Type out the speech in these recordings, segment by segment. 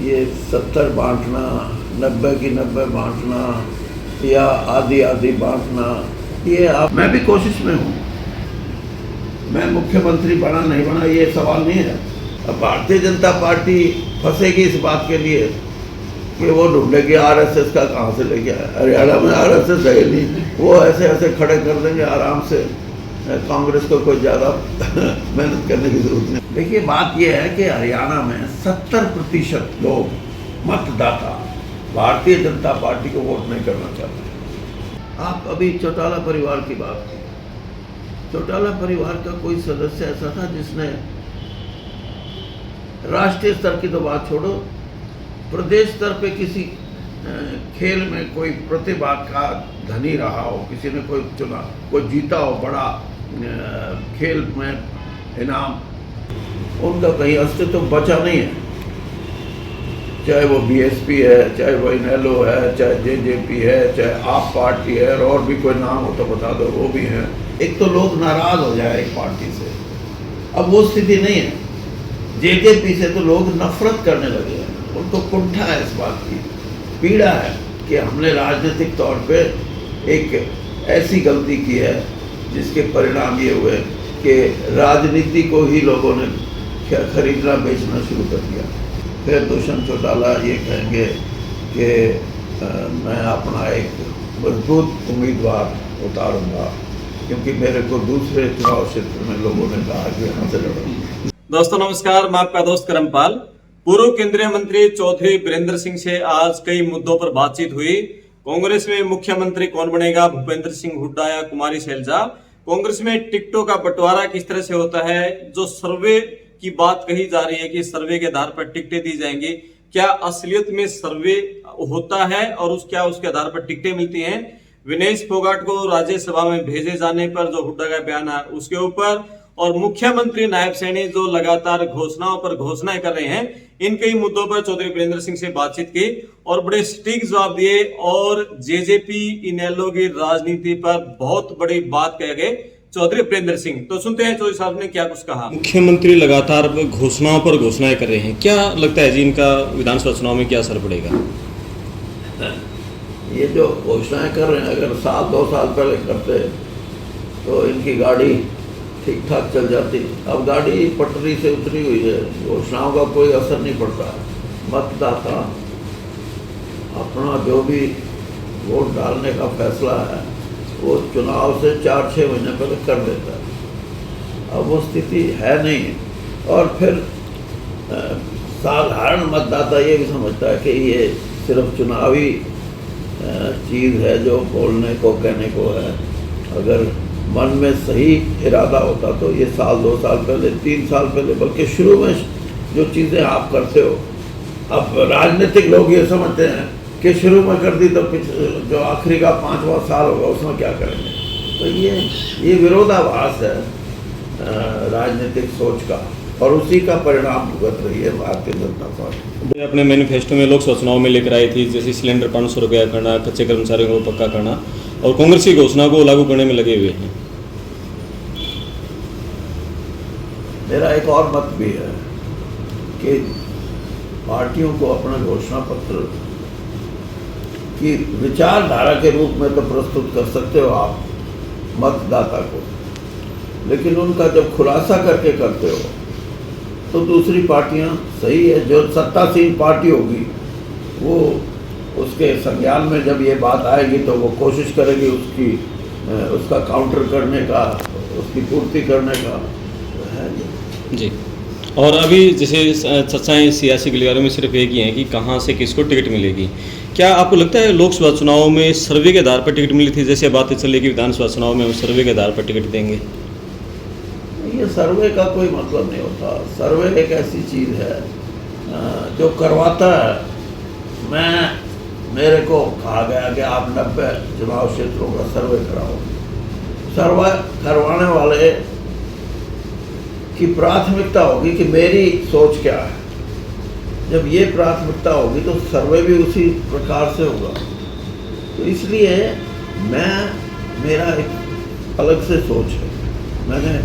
ये 70 बांटना, 90 की 90 बांटना या आधी आधी बांटना, ये आप मैं भी कोशिश में हूँ। मैं मुख्यमंत्री बना नहीं बना ये सवाल नहीं है। अब भारतीय जनता पार्टी फंसेगी इस बात के लिए कि वो ढूंढेगी आरएसएस का कहाँ से लेके आया। हरियाणा में आरएसएस है नहीं, वो ऐसे ऐसे खड़े कर देंगे आराम से। कांग्रेस को कोई ज़्यादा मेहनत करने की जरूरत नहीं। देखिए, बात यह है कि हरियाणा में 70% लोग मतदाता भारतीय जनता पार्टी को वोट नहीं करना चाहते। आप अभी चौटाला परिवार की बात की। चौटाला परिवार का कोई सदस्य ऐसा था जिसने राष्ट्रीय स्तर की तो बात छोड़ो, प्रदेश स्तर पे किसी खेल में कोई प्रतिभा का धनी रहा हो, किसी ने कोई चुना, कोई जीता हो बड़ा खेल में इनाम, उनका कहीं अस्तित्व बचा नहीं है। चाहे वो बीएसपी है, चाहे वो इनेलो है, चाहे जेजेपी है, चाहे आप पार्टी है, और भी कोई नाम हो तो बता दो, वो भी हैं। एक तो लोग नाराज हो जाए एक पार्टी से, अब वो स्थिति नहीं है। जेजेपी से तो लोग नफरत करने लगे हैं, उनको कुंठा है इस बात की, पीड़ा है कि हमने राजनीतिक तौर पे एक ऐसी गलती की है जिसके परिणाम ये हुए कि राजनीति को ही लोगों ने खरीदना बेचना शुरू कर दिया। फिर दुष्यंत चौटाला ये कहेंगे कि मैं अपना एक मजबूत उम्मीदवार उतारूंगा क्योंकि मेरे को दूसरे चुनाव क्षेत्र में लोगों ने कहा कि यहाँ से लड़ो। दोस्तों नमस्कार, मैं आपका दोस्त करमपाल। पूर्व केंद्रीय मंत्री चौधरी बीरेंद्र सिंह से आज कई मुद्दों पर बातचीत हुई। कांग्रेस में मुख्यमंत्री कौन बनेगा, भूपेंद्र सिंह हुड्डा या कुमारी शैलजा? कांग्रेस में टिकटों का बंटवारा किस तरह से होता है? जो सर्वे की बात कही जा रही है कि सर्वे के आधार पर टिकटें दी जाएंगी, क्या असलियत में सर्वे होता है और उसके आधार पर टिकटें मिलती हैं? विनेश फोगाट को राज्यसभा में भेजे जाने पर जो हुड्डा का बयान है उसके ऊपर, और मुख्यमंत्री नायब सैनी जो लगातार घोषणाओं पर घोषणाएं कर रहे हैं, इन कई मुद्दों पर चौधरी बीरेंद्र सिंह से बातचीत की और बड़े सटीक जवाब दिए। और जेजेपी इनेलो की राजनीति पर बहुत बड़ी बात कह गए चौधरी बीरेंद्र सिंह। तो सुनते हैं चौधरी साहब ने क्या कुछ कहा। मुख्यमंत्री लगातार घोषणाओं पर घोषणाएं कर रहे हैं, क्या लगता है जी इनका विधानसभा चुनाव में क्या असर पड़ेगा? ये जो घोषणाएं कर रहे हैं, अगर 2 साल पहले करते तो इनकी गाड़ी ठीक ठाक चल जाती। अब गाड़ी पटरी से उतरी हुई है, घोषणाओं का कोई असर नहीं पड़ता। मतदाता अपना जो भी वोट डालने का फैसला है वो चुनाव से 4-6 महीने पहले कर देता है। अब वो स्थिति है नहीं। और फिर साधारण मतदाता ये भी समझता है कि ये सिर्फ चुनावी चीज़ है जो बोलने को कहने को है। अगर मन में सही इरादा होता तो ये 1-2 साल पहले, 3 साल पहले, बल्कि शुरू में जो चीज़ें आप करते हो, अब राजनीतिक लोग ये समझते हैं कि शुरू में कर दी तो जो आखिरी का 5वां साल होगा उसमें क्या करेंगे। तो ये विरोधाभास है राजनीतिक सोच का, और उसी का परिणाम भुगत रही है भारतीय जनता पार्टी। अपने मैनिफेस्टो में लोकसभा चुनाव में लेकर आई थी, जैसे सिलेंडर 500 रुपया करना, कच्चे कर्मचारियों को पक्का करना, और कांग्रेस की घोषणा को लागू करने में लगे हुए हैं। मेरा एक और मत भी है कि पार्टियों को अपना घोषणा पत्र की विचारधारा के रूप में तो प्रस्तुत कर सकते हो आप मतदाता को, लेकिन उनका जब खुलासा करके करते हो तो दूसरी पार्टियां, सही है, जो सत्तासीन पार्टी होगी वो उसके संज्ञान में जब ये बात आएगी तो वो कोशिश करेगी उसका काउंटर करने का, उसकी पूर्ति करने का है जी। और अभी जैसे चर्चाएं सियासी गलियारों में सिर्फ एक ही हैं कि कहाँ से किसको टिकट मिलेगी। क्या आपको लगता है लोकसभा चुनाव में सर्वे के आधार पर टिकट मिली थी, जैसे बातें चली कि विधानसभा चुनाव में हम सर्वे के आधार पर टिकट देंगे? ये सर्वे का कोई मतलब नहीं होता। सर्वे एक ऐसी चीज़ है जो करवाता है। मेरे को कहा गया कि आप 90 चुनाव क्षेत्रों का सर्वे कराओ। सर्वे करवाने वाले की प्राथमिकता होगी कि मेरी सोच क्या है। जब ये प्राथमिकता होगी तो सर्वे भी उसी प्रकार से होगा। तो इसलिए मेरा एक अलग से सोच है। मैंने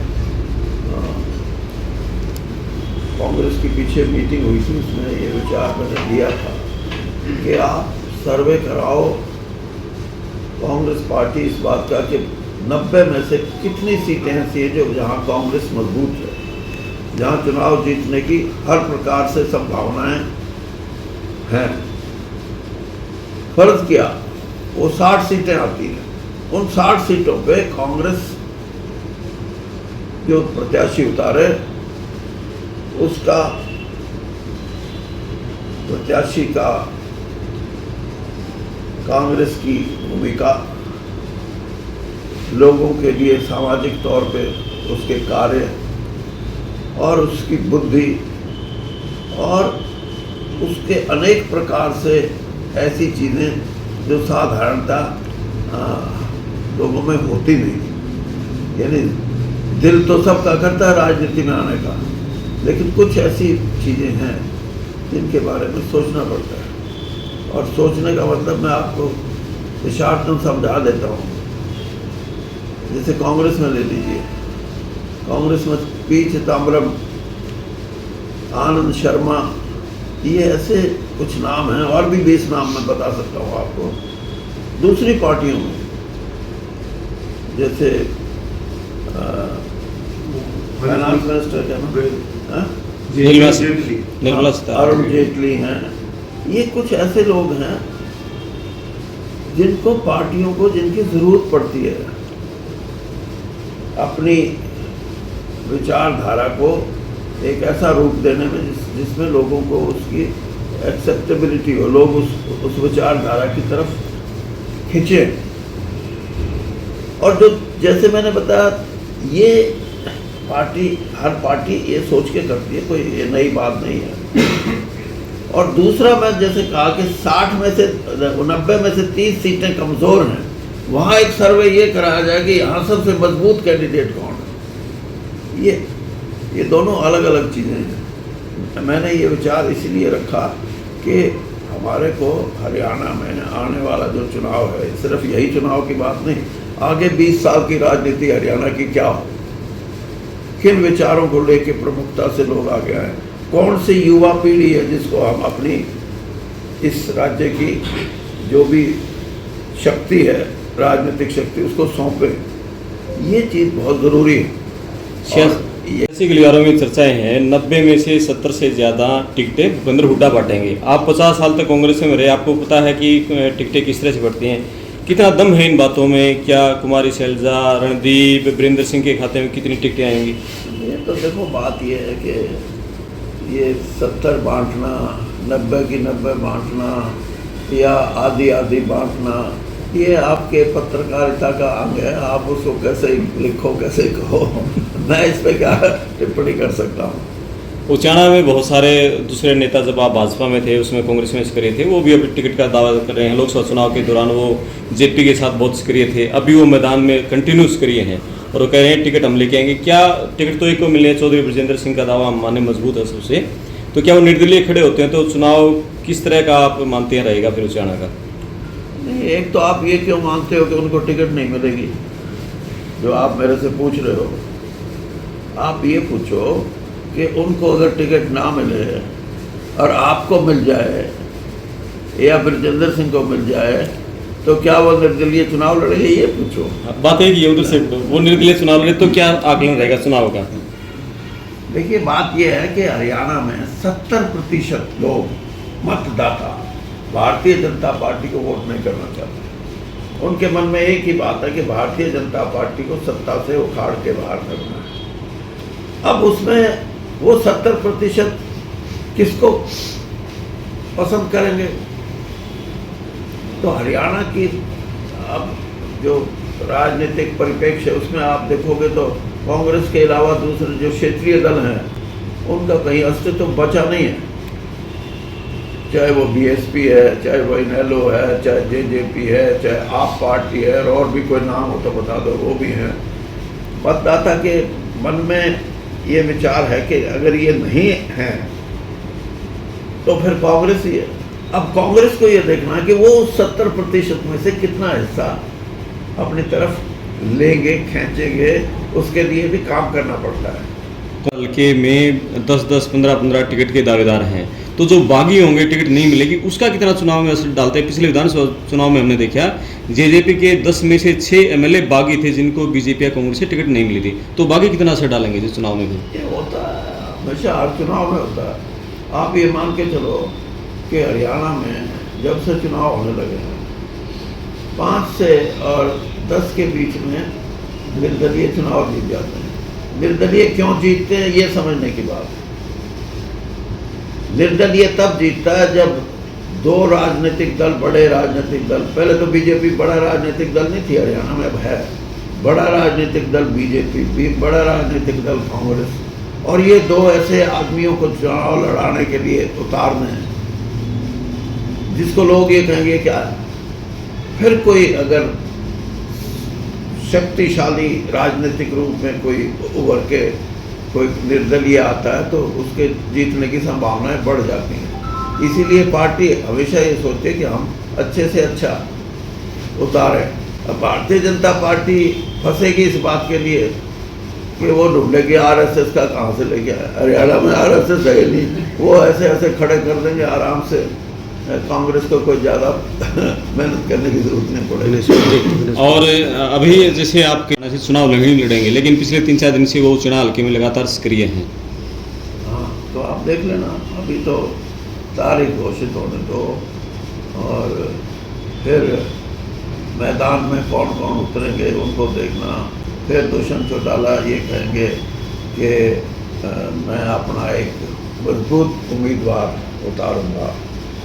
कांग्रेस के पीछे मीटिंग हुई थी, उसमें ये विचार मैंने दिया था कि आप सर्वे कराओ, कांग्रेस पार्टी इस बात का कि 90 में से कितनी सीटें ऐसी हैं जो जहाँ कांग्रेस मजबूत है, जहाँ चुनाव जीतने की हर प्रकार से संभावनाएं हैं। फर्ज किया वो 60 सीटें आती हैं, उन 60 सीटों पे कांग्रेस जो प्रत्याशी उतारे उसका प्रत्याशी का कांग्रेस की भूमिका, लोगों के लिए सामाजिक तौर पे उसके कार्य और उसकी बुद्धि और उसके अनेक प्रकार से ऐसी चीज़ें जो साधारणता लोगों में होती नहीं। यानी दिल तो सबका करता है राजनीति में आने का, लेकिन कुछ ऐसी चीज़ें हैं जिनके बारे में सोचना पड़ता है। और सोचने का मतलब मैं आपको इशारतन समझा देता हूँ। जैसे कांग्रेस में ले लीजिए, कांग्रेस में पी चिदम्बरम, आनंद शर्मा, ये ऐसे कुछ नाम हैं, और भी 20 नाम मैं बता सकता हूँ आपको। दूसरी पार्टियों में जैसे फाइनेंस मिनिस्टर क्या नाम, निर्मला सीतारमण, अरुण जेटली हैं, ये कुछ ऐसे लोग हैं जिनको पार्टियों को जिनकी जरूरत पड़ती है अपनी विचारधारा को एक ऐसा रूप देने में जिसमें लोगों को उसकी एक्सेप्टेबिलिटी हो, लोग उस विचारधारा की तरफ खिंचे। और जो जैसे मैंने बताया, ये पार्टी, हर पार्टी ये सोच के करती है, कोई ये नई बात नहीं है। और दूसरा मैं जैसे कहा कि 60 में से 90 में से 30 सीटें कमज़ोर हैं, वहाँ एक सर्वे ये कराया जाए कि यहाँ सबसे मजबूत कैंडिडेट कौन है। ये दोनों अलग अलग चीज़ें हैं। मैंने ये विचार इसीलिए रखा कि हमारे को हरियाणा में आने वाला जो चुनाव है, सिर्फ यही चुनाव की बात नहीं, आगे 20 साल की राजनीति हरियाणा की क्या हो, किन विचारों को लेके प्रमुखता से लोग आगे आए, कौन सी युवा पीढ़ी है जिसको हम अपनी इस राज्य की जो भी शक्ति है, राजनीतिक शक्ति, उसको सौंपें। ये चीज़ बहुत ज़रूरी है। सियासी गलियारों में चर्चाएं हैं, 90 में से 70 से ज़्यादा टिकटें भूपेंद्र हुड्डा बांटेंगे। आप 50 साल तक कांग्रेस में रहे, आपको पता है कि टिकटें किस तरह से बढ़ती हैं। कितना दम है इन बातों में? क्या कुमारी शैलजा, रणदीप, वीरेंद्र सिंह के खाते में कितनी टिकटें आएंगी? ये तो देखो, बात ये है कि ये 70 बांटना, 90 की 90 बांटना या आधी आधी बांटना, ये आपके पत्रकारिता का अंग है। आप उसको कैसे लिखो, कैसे कहो, मैं इस पर क्या टिप्पणी कर सकता हूँ। उचाना में बहुत सारे दूसरे नेता, जब आप भाजपा में थे उसमें कांग्रेस में सक्रिय थे, वो भी अभी टिकट का दावा कर रहे हैं। लोकसभा चुनाव के दौरान वो जेपी के साथ बहुत सक्रिय थे, अभी वो मैदान में कंटिन्यू सक्रिय हैं और वो कह रहे हैं टिकट हम लेके आएंगे। क्या टिकट तो एक को मिलने, चौधरी बृजेंद्र सिंह का दावा हम माने मजबूत है सबसे, तो क्या वो निर्दलीय खड़े होते हैं तो चुनाव किस तरह का आप मानते हैं रहेगा फिर उचाना का? नहीं, एक तो आप ये क्यों मानते हो कि उनको टिकट नहीं मिलेगी, जो आप मेरे से पूछ रहे हो। आप ये पूछो कि उनको अगर टिकट ना मिले और आपको मिल जाए या बृजेंद्र सिंह को मिल जाए, तो क्या वो निर्दलीय चुनाव लड़ेंगे, ये पूछो। बात है कि उधर से वो निर्दलीय चुनाव लड़े तो क्या आकलन रहेगा चुनाव का? देखिए, बात यह है कि हरियाणा में 70% लोग मतदाता भारतीय जनता पार्टी को वोट नहीं करना चाहते। उनके मन में एक ही बात है कि भारतीय जनता पार्टी को सत्ता से उखाड़ के बाहर करना है। अब उसमें वो 70% किसको पसंद करेंगे? तो हरियाणा की अब जो राजनीतिक परिप्रेक्ष्य है उसमें आप देखोगे तो कांग्रेस के अलावा दूसरे जो क्षेत्रीय दल हैं उनका कहीं अस्तित्व तो बचा नहीं है। चाहे वो बीएसपी है, चाहे वो इनेलो है, चाहे जेजेपी है, चाहे आप पार्टी है, और भी कोई नाम हो तो बता दो, वो भी हैं। मतदाता के मन में ये विचार है कि अगर ये नहीं है तो फिर कांग्रेस ही है। अब कांग्रेस को ये देखना है कि वो 70% में से कितना हिस्सा अपनी तरफ लेंगे, खींचेंगे, उसके लिए भी काम करना पड़ता है। हल्के में 10-10, 15-15 टिकट के दावेदार हैं, तो जो बागी होंगे टिकट नहीं मिलेगी, उसका कितना चुनाव में असर डालते हैं? पिछले विधानसभा चुनाव में हमने देखा जेजेपी के 10 में से 6 एमएलए बागी थे जिनको बीजेपी या कांग्रेस से टिकट नहीं मिली थी, तो बागी कितना असर डालेंगे इस चुनाव में भी? ये होता है हमेशा, हर चुनाव में होता है। आप ये मान के चलो कि हरियाणा में जब से चुनाव होने लगे हैं 5 से और 10 के बीच में निर्दलीय चुनाव जीत जाते हैं। निर्दलीय क्यों जीतते हैं ये समझने की बात है। निर्दलीय तब जीतता है जब 2 राजनीतिक दल, बड़े राजनीतिक दल, पहले तो बीजेपी बड़ा राजनीतिक दल नहीं थी हरियाणा में, अब है बड़ा राजनीतिक दल बीजेपी, बड़ा राजनीतिक दल कांग्रेस, और ये 2 ऐसे आदमियों को चुनाव लड़ाने के लिए उतारने हैं जिसको लोग ये कहेंगे क्या है। फिर कोई अगर शक्तिशाली राजनीतिक रूप में कोई उभर के कोई निर्दलीय आता है तो उसके जीतने की संभावनाएं बढ़ जाती हैं। इसीलिए पार्टी हमेशा ये सोचती है कि हम अच्छे से अच्छा उतारें। अब भारतीय जनता पार्टी फंसेगी इस बात के लिए कि वो ढूंढेगी आरएसएस का कहाँ से लेके आए। हरियाणा में आरएसएस है नहीं, वो ऐसे ऐसे खड़े कर देंगे आराम से, कांग्रेस को कोई ज़्यादा मेहनत करने की जरूरत नहीं पड़ेगी। और अभी जैसे आप कहना से चुनाव नहीं लड़ेंगे, लेकिन पिछले 3-4 दिन से वो चुनाव हल्के में लगातार सक्रिय हैं। हाँ, तो आप देख लेना, अभी तो तारीख घोषित होने दो और फिर मैदान में कौन कौन उतरेंगे उनको देखना। फिर दुष्यंत चौटाला ये कहेंगे कि मैं अपना एक मजबूत उम्मीदवार उतारूंगा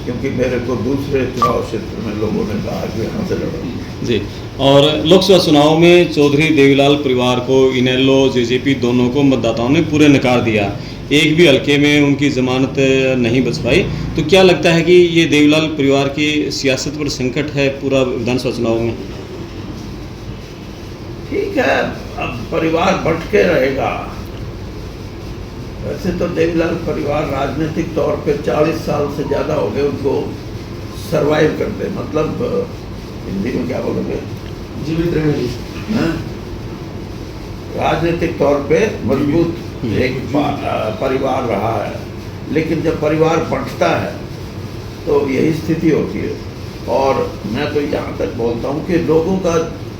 क्योंकि मेरे को दूसरे चुनाव क्षेत्र में लोगों ने कहा कि यहाँ से लड़ो। जी, और लोकसभा चुनाव में चौधरी देवीलाल परिवार को इनेलो जेजेपी दोनों को मतदाताओं ने पूरे नकार दिया, एक भी हल्के में उनकी जमानत नहीं बच पाई, तो क्या लगता है कि ये देवीलाल परिवार की सियासत पर संकट है पूरा विधानसभा चुनाव में? ठीक है, अब परिवार भटके रहेगा। वैसे तो देवीलाल परिवार राजनीतिक तौर पे 40 साल से ज़्यादा हो गए उनको सरवाइव करते, मतलब हिंदी में क्या बोलोगे, जीवित रहने। राजनीतिक तौर पे मजबूत एक परिवार रहा है, लेकिन जब परिवार बढ़ता है तो यही स्थिति होती है। और मैं तो यहाँ तक बोलता हूँ कि लोगों का,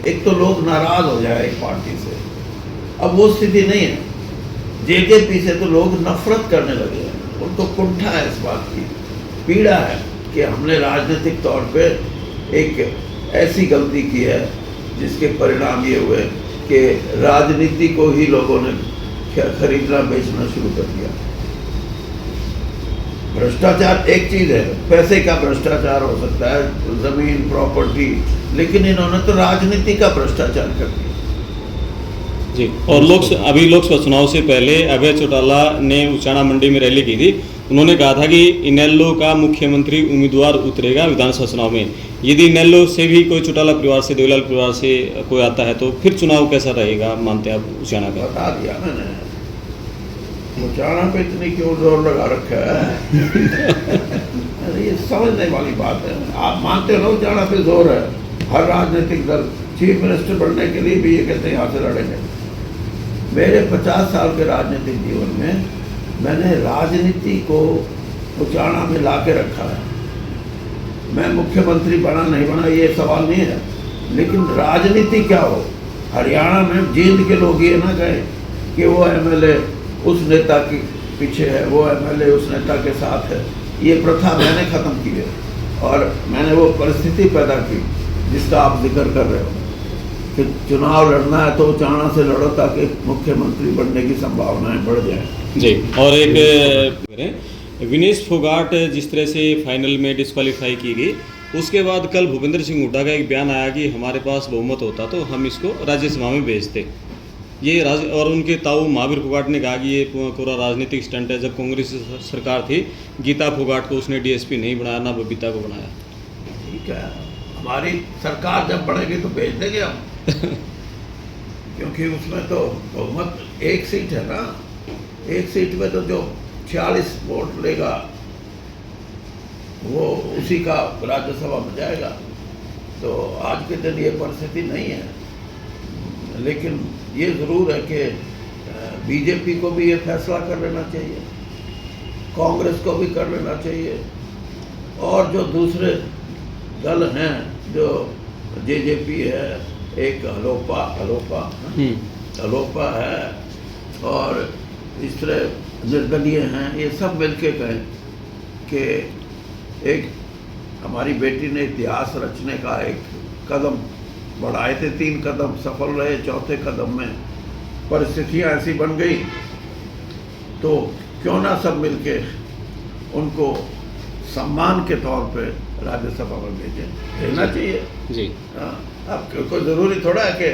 एक तो लोग नाराज हो जाए एक पार्टी से, अब वो स्थिति नहीं है। जेजेपी से तो लोग नफरत करने लगे हैं, उनको कुंठा है इस बात की, पीड़ा है कि हमने राजनीतिक तौर पे एक ऐसी गलती की है जिसके परिणाम ये हुए कि राजनीति को ही लोगों ने खरीदना बेचना शुरू कर दिया। भ्रष्टाचार एक चीज़ है, पैसे का भ्रष्टाचार हो सकता है, जमीन प्रॉपर्टी, लेकिन इन्होंने तो राजनीति का भ्रष्टाचार कर दिया। जी, और अभी लोकसभा चुनाव से पहले अभय चौटाला ने उचाना मंडी में रैली की थी। उन्होंने कहा था कि इनेलो का मुख्यमंत्री उम्मीदवार उतरेगा विधानसभा चुनाव में। यदि इनेलो से भी कोई चौटाला परिवार से, देवीलाल परिवार से कोई आता है तो फिर चुनाव कैसा रहेगा, मानते हैं आप उचाना का? बता दिया मैंने, उचाना पे इतनी क्यों जोर लगा रखा है। ये समझने वाली बात है। आप मानते हो उचाना पे जोर है, हर राजनीतिक दल चीफ मिनिस्टर बनने के लिए भी ये कहते हैं यहाँ से लड़ेंगे। मेरे 50 साल के राजनीतिक जीवन में मैंने राजनीति को उचाना में ला के रखा है। मैं मुख्यमंत्री बना नहीं बना ये सवाल नहीं है, लेकिन राजनीति क्या हो, हरियाणा में जींद के लोग ये ना कहें कि वो एमएलए उस नेता के पीछे है, वो एमएलए उस नेता के साथ है। ये प्रथा मैंने ख़त्म की है और मैंने वो परिस्थिति पैदा की जिसका आप जिक्र कर रहे हो कि चुनाव लड़ना है तो उचाना से लड़ो ताकि मुख्यमंत्री बनने की संभावनाएं बढ़ जाए। जी, और एक विनेश फोगाट जिस तरह से फाइनल में डिस्क्वालीफाई की गई, उसके बाद कल भूपेंद्र सिंह हुड्डा का एक बयान आया कि हमारे पास बहुमत होता तो हम इसको राज्यसभा में भेजते। ये और उनके ताऊ महावीर फोगाट ने कहा कि ये पूरा राजनीतिक स्टंट है। जब कांग्रेस सरकार थी, गीता फोगाट को उसने डीएसपी नहीं बनाया, ना बबीता को बनाया। ठीक है, हमारी सरकार जब बढ़ेगी तो भेज देंगे हम क्योंकि उसमें तो बहुमत एक सीट है ना, एक सीट में तो जो 46 वोट लेगा वो उसी का राज्यसभा में जाएगा। तो आज के दिन ये परिस्थिति नहीं है, लेकिन ये ज़रूर है कि बीजेपी को भी ये फैसला कर लेना चाहिए, कांग्रेस को भी कर लेना चाहिए, और जो दूसरे दल हैं, जो जेजेपी है, एक अलोपा है, और इस तरह निर्दलीय हैं, ये सब मिलके कहें कि एक हमारी बेटी ने इतिहास रचने का एक कदम बढ़ाए थे, 3 कदम सफल रहे, चौथे कदम में परिस्थितियां ऐसी बन गई, तो क्यों ना सब मिलके उनको सम्मान के तौर पे राज्यसभा में भेजना चाहिए जी। अब कोई ज़रूरी थोड़ा है कि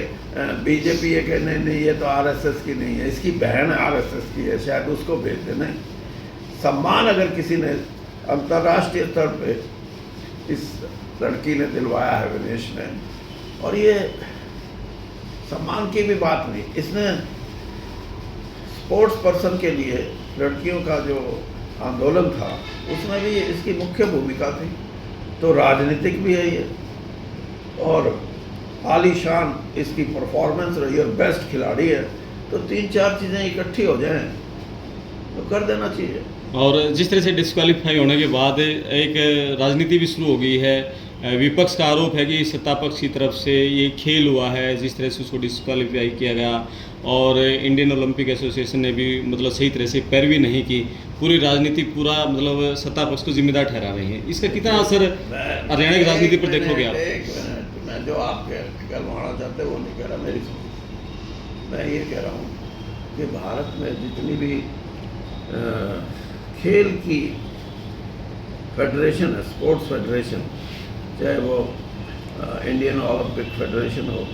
बीजेपी ये कहे नहीं ये तो आरएसएस की नहीं है, इसकी बहन आरएसएस की है, शायद उसको भेज दे। नहीं, सम्मान अगर किसी ने अंतर्राष्ट्रीय स्तर पे इस लड़की ने दिलवाया है, विनेश ने, और ये सम्मान की भी बात नहीं, इसने स्पोर्ट्स पर्सन के लिए लड़कियों का जो आंदोलन था उसमें भी इसकी मुख्य भूमिका थी, तो राजनीतिक भी है ये, और आलीशान इसकी परफॉर्मेंस रही और बेस्ट खिलाड़ी है, तो 3-4 चीज़ें इकट्ठी हो जाएं तो कर देना चाहिए। और जिस तरह से डिस्क्वालीफाई होने के बाद एक राजनीति भी शुरू हो गई है, विपक्ष का आरोप है कि सत्ता पक्ष की तरफ से ये खेल हुआ है, जिस तरह से उसको डिस्क्वालीफाई किया गया, और इंडियन ओलंपिक एसोसिएशन ने भी मतलब सही तरह से पैरवी नहीं की, पूरी राजनीति पूरा मतलब सत्ता पक्ष को जिम्मेदार ठहरा रही है। इसका कितना असर हरियाणा की राजनीति पर देखोगे आप? एक मिनट, मैं जो आप कहलवाना चाहते हो वो नहीं कह रहा, मेरी सुनो, मैं ये कह रहा हूँ कि भारत में जितनी भी खेल की फेडरेशन है, स्पोर्ट्स फेडरेशन, चाहे वो इंडियन ओलंपिक फेडरेशन हो,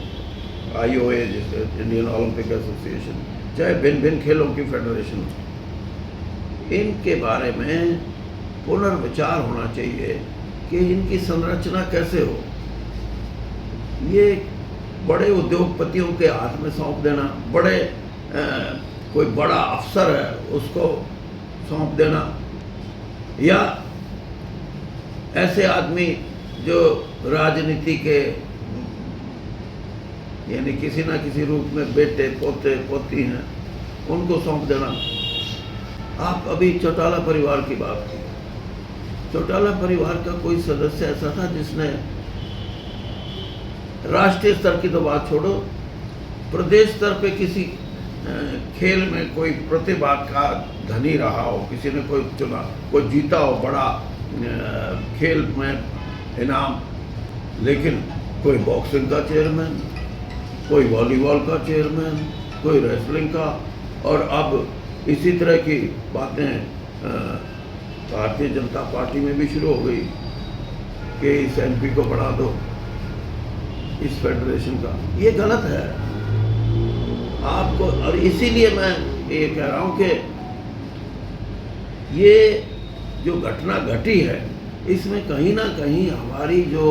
IOA जिसे इंडियन ओलंपिक एसोसिएशन, चाहे भिन्न भिन्न खेलों की फेडरेशन हो, इनके बारे में पुनर्विचार होना चाहिए कि इनकी संरचना कैसे हो। ये बड़े उद्योगपतियों के हाथ में सौंप देना, बड़े कोई बड़ा अफसर है उसको सौंप देना, या ऐसे आदमी जो राजनीति के यानी किसी ना किसी रूप में बेटे पोते पोती हैं उनको सौंप देना। आप अभी चौटाला परिवार की बात की, चौटाला परिवार का कोई सदस्य ऐसा था जिसने राष्ट्रीय स्तर की तो बात छोड़ो, प्रदेश स्तर पे किसी खेल में कोई प्रतिभा का धनी रहा हो, किसी ने कोई चुना, कोई जीता हो बड़ा खेल में इनाम, लेकिन कोई बॉक्सिंग का चेयरमैन, कोई वॉलीबॉल का चेयरमैन, कोई रेसलिंग का, और अब इसी तरह की बातें भारतीय जनता पार्टी में भी शुरू हो गई कि इस MP को बढ़ा दो, इस फेडरेशन का। ये गलत है आपको, और इसीलिए मैं ये कह रहा हूँ कि ये जो घटना घटी है इसमें कहीं ना कहीं हमारी जो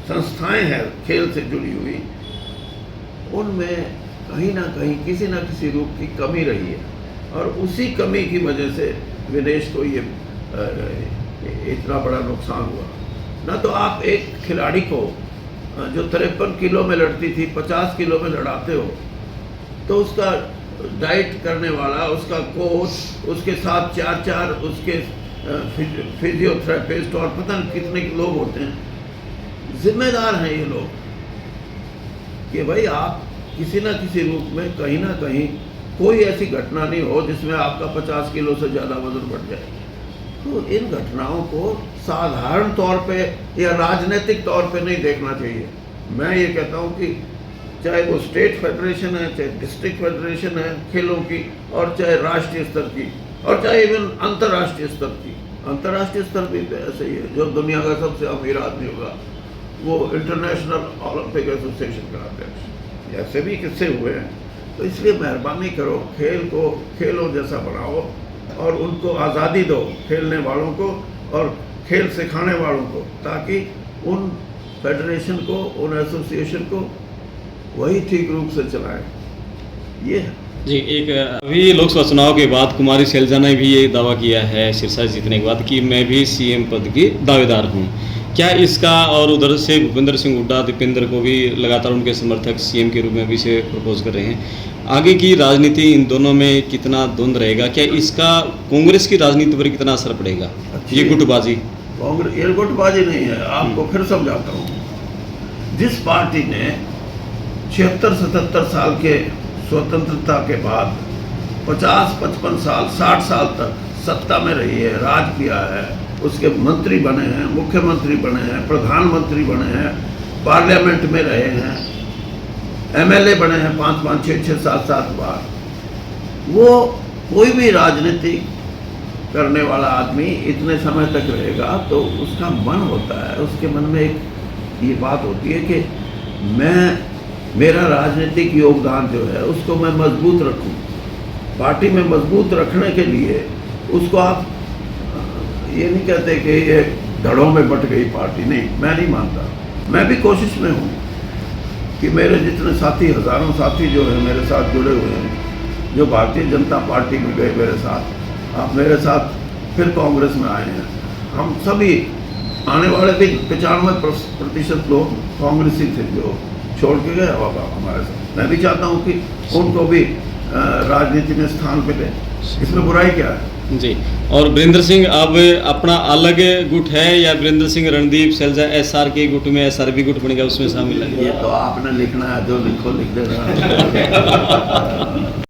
संस्थाएं हैं खेल से जुड़ी हुई, उनमें कहीं ना कहीं किसी ना किसी रूप की कमी रही है, और उसी कमी की वजह से विनेश को ये इतना बड़ा नुकसान हुआ। ना तो आप एक खिलाड़ी को जो 53 किलो में लड़ती थी 50 किलो में लड़ाते हो, तो उसका डाइट करने वाला, उसका कोच, उसके साथ 4 उसके फिजियोथेरेपिस्ट और पता नहीं कितने लोग होते हैं, जिम्मेदार हैं ये लोग कि भाई आप किसी ना किसी रूप में कहीं ना कहीं कोई ऐसी घटना नहीं हो जिसमें आपका 50 किलो से ज़्यादा वजन बढ़ जाए। तो इन घटनाओं को साधारण तौर पे या राजनीतिक तौर पे नहीं देखना चाहिए। मैं ये कहता हूँ कि चाहे वो स्टेट फेडरेशन है, चाहे डिस्ट्रिक्ट फेडरेशन है खेलों की, और चाहे राष्ट्रीय स्तर की, और चाहे इवन अंतर्राष्ट्रीय स्तर की। अंतर्राष्ट्रीय स्तर भी ऐसे ही है, जो दुनिया का सबसे अमीर आदमी होगा वो इंटरनेशनल ओलंपिक एसोसिएशन का अध्यक्ष, ऐसे भी किस्से हुए हैं। तो इसलिए मेहरबानी करो, खेल को खेलों जैसा बनाओ और उनको आज़ादी दो, खेलने वालों को और खेल सिखाने वालों को, ताकि उन फेडरेशन को, उन एसोसिएशन को वही ठीक रूप से चलाएं। ये है जी। एक अभी लोकसभा चुनाव के बाद कुमारी शैलजा ने भी ये दावा किया है सिरसा जीतने के बाद कि मैं भी CM पद की दावेदार हूँ। क्या इसका, और उधर से भूपेंद्र सिंह हुड्डा दीपेंद्र को भी लगातार उनके समर्थक सीएम के रूप में भी इसे प्रपोज कर रहे हैं, आगे की राजनीति इन दोनों में कितना द्वंद्व रहेगा? क्या इसका कांग्रेस की राजनीति पर कितना असर पड़ेगा? ये गुटबाजी कांग्रेस ये गुटबाजी नहीं है, आपको फिर समझाता हूँ। जिस पार्टी ने 76-77 साल के स्वतंत्रता के बाद 50-55 साल 60 साल तक सत्ता में रही है, राज किया है, उसके मंत्री बने हैं, मुख्यमंत्री बने हैं, प्रधानमंत्री बने हैं, पार्लियामेंट में रहे हैं, एमएलए बने हैं 5-5, 6-6, 7-7 बार, वो कोई भी राजनीति करने वाला आदमी इतने समय तक रहेगा तो उसका मन होता है, उसके मन में एक ये बात होती है कि मेरा राजनीतिक योगदान जो है उसको मैं मजबूत रखूं। पार्टी में मजबूत रखने के लिए उसको आप ये नहीं कहते कि ये धड़ों में बट गई पार्टी, नहीं, मैं नहीं मानता। मैं भी कोशिश में हूँ कि मेरे जितने साथी, हज़ारों साथी जो है मेरे साथ जुड़े हुए हैं, जो भारतीय जनता पार्टी में गए मेरे साथ, आप मेरे साथ फिर कांग्रेस में आए हैं, हम सभी आने वाले दिन 95% लोग कांग्रेसी थे जो छोड़ के गए होगा हमारे साथ। मैं भी चाहता हूँ कि उनको भी राजनीति में स्थान मिले, इसमें बुराई क्या है? जी। और वीरेंद्र सिंह अब अपना अलग गुट है या वीरेंद्र सिंह रणदीप सैलजा एसआर के गुट में एसआरबी गुट बनेगा, उसमें शामिल है? ये तो आपने लिखना है, जो लिखो लिख देना।